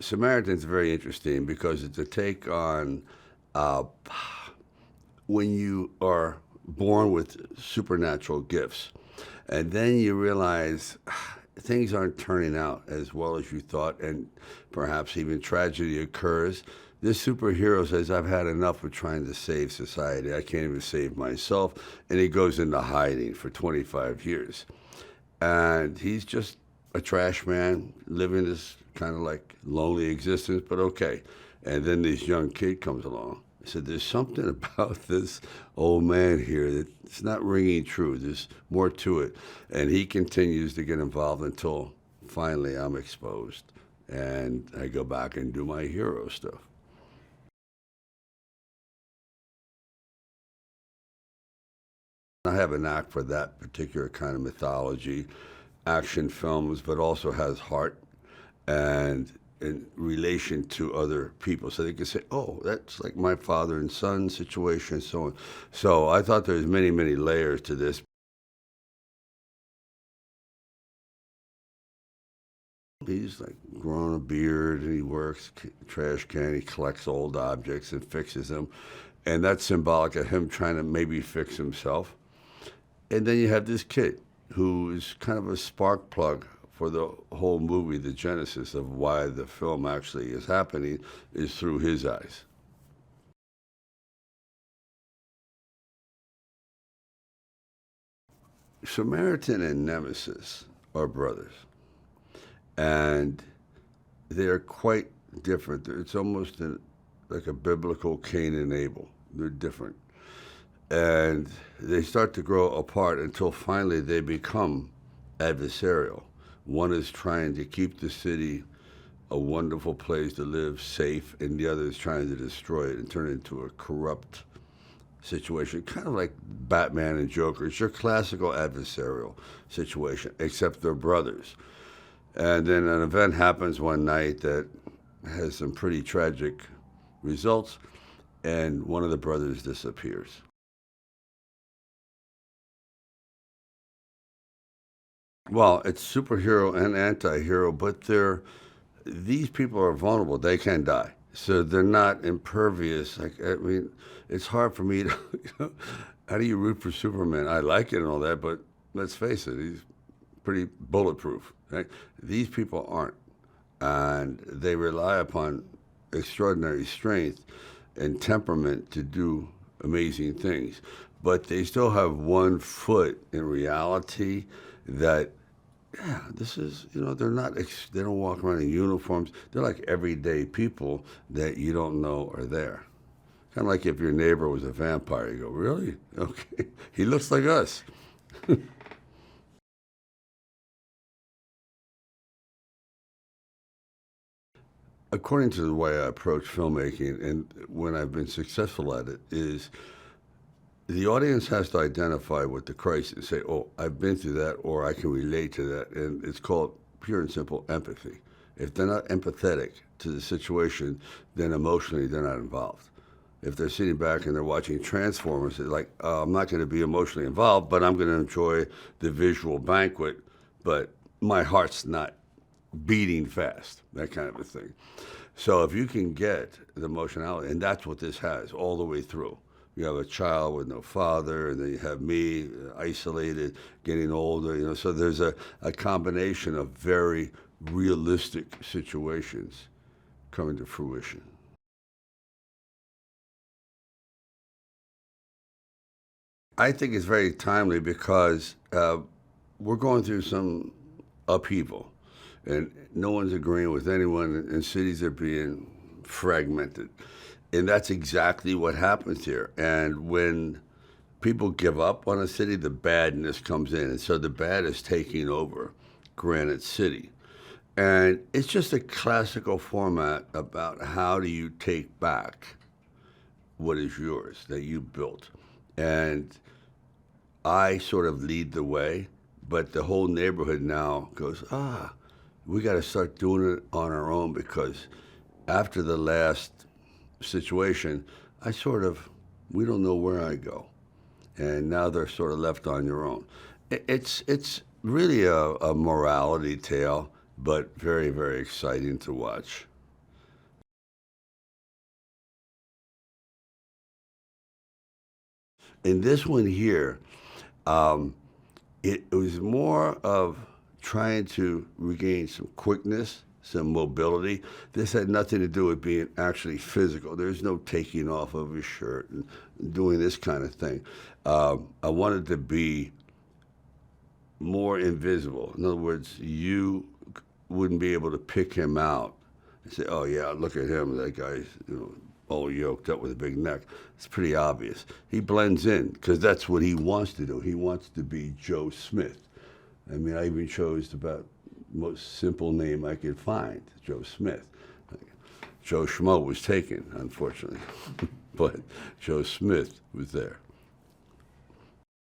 Samaritan's very interesting because it's a take on uh, when you are born with supernatural gifts, and then you realize things aren't turning out as well as you thought, and perhaps even tragedy occurs. This superhero says, I've had enough of trying to save society. I can't even save myself. And he goes into hiding for 25 years. And he's just a trash man living this kind of like lonely existence, but okay. And then this young kid comes along. I said, there's something about this old man here that's not ringing true. There's more to it. And he continues to get involved until finally I'm exposed. And I go back and do my hero stuff. I have a knack for that particular kind of mythology, action films, but also has heart and in relation to other people. So they can say, oh, that's like my father and son situation, and so on. So I thought there was many, many layers to this. He's like growing a beard and he works trash can, he collects old objects and fixes them. And that's symbolic of him trying to maybe fix himself. And then you have this kid who is kind of a spark plug for the whole movie. The genesis of why the film actually is happening is through his eyes. Samaritan and Nemesis are brothers, and they're quite different. It's almost like a biblical Cain and Abel. They're different. And they start to grow apart until finally they become adversarial. One is trying to keep the city a wonderful place to live, safe, and the other is trying to destroy it and turn it into a corrupt situation, kind of like Batman and Joker. It's your classical adversarial situation, except they're brothers. And then an event happens one night that has some pretty tragic results, and one of the brothers disappears. Well, it's superhero and anti-hero, but these people are vulnerable. They can die. So they're not impervious. Like, I mean, it's hard for me to, how do you root for Superman? I like it and all that, but let's face it, he's pretty bulletproof. Right? These people aren't. And they rely upon extraordinary strength and temperament to do amazing things. But they still have one foot in reality that, yeah, this is, they're not, they don't walk around in uniforms. They're like everyday people that you don't know are there. Kind of like if your neighbor was a vampire, you go, really? Okay. He looks like us. According to the way I approach filmmaking and when I've been successful at it, is the audience has to identify with the crisis and say, oh, I've been through that or I can relate to that. And it's called pure and simple empathy. If they're not empathetic to the situation, then emotionally they're not involved. If they're sitting back and they're watching Transformers, they're like, I'm not going to be emotionally involved, but I'm going to enjoy the visual banquet, but my heart's not beating fast, that kind of a thing. So if you can get the emotionality, and that's what this has all the way through. You have a child with no father, and then you have me isolated, getting older, so there's a combination of very realistic situations coming to fruition. I think it's very timely because we're going through some upheaval, and no one's agreeing with anyone, and cities are being fragmented. And that's exactly what happens here. And when people give up on a city, the badness comes in. And so the bad is taking over Granite City. And it's just a classical format about how do you take back what is yours that you built. And I sort of lead the way, but the whole neighborhood now goes, we got to start doing it on our own because after the last situation, we don't know where I go. And now they're sort of left on your own. It's really a morality tale, but very, very exciting to watch. In this one here, it was more of trying to regain some quickness, some mobility. This had nothing to do with being actually physical. There's no taking off of his shirt and doing this kind of thing. I wanted to be more invisible. In other words, you wouldn't be able to pick him out and say, "Oh yeah, look at him. That guy's all yoked up with a big neck." It's pretty obvious. He blends in because that's what he wants to do. He wants to be Joe Smith. I mean, I even chose about the most simple name I could find, Joe Smith. Joe Schmo was taken, unfortunately, but Joe Smith was there.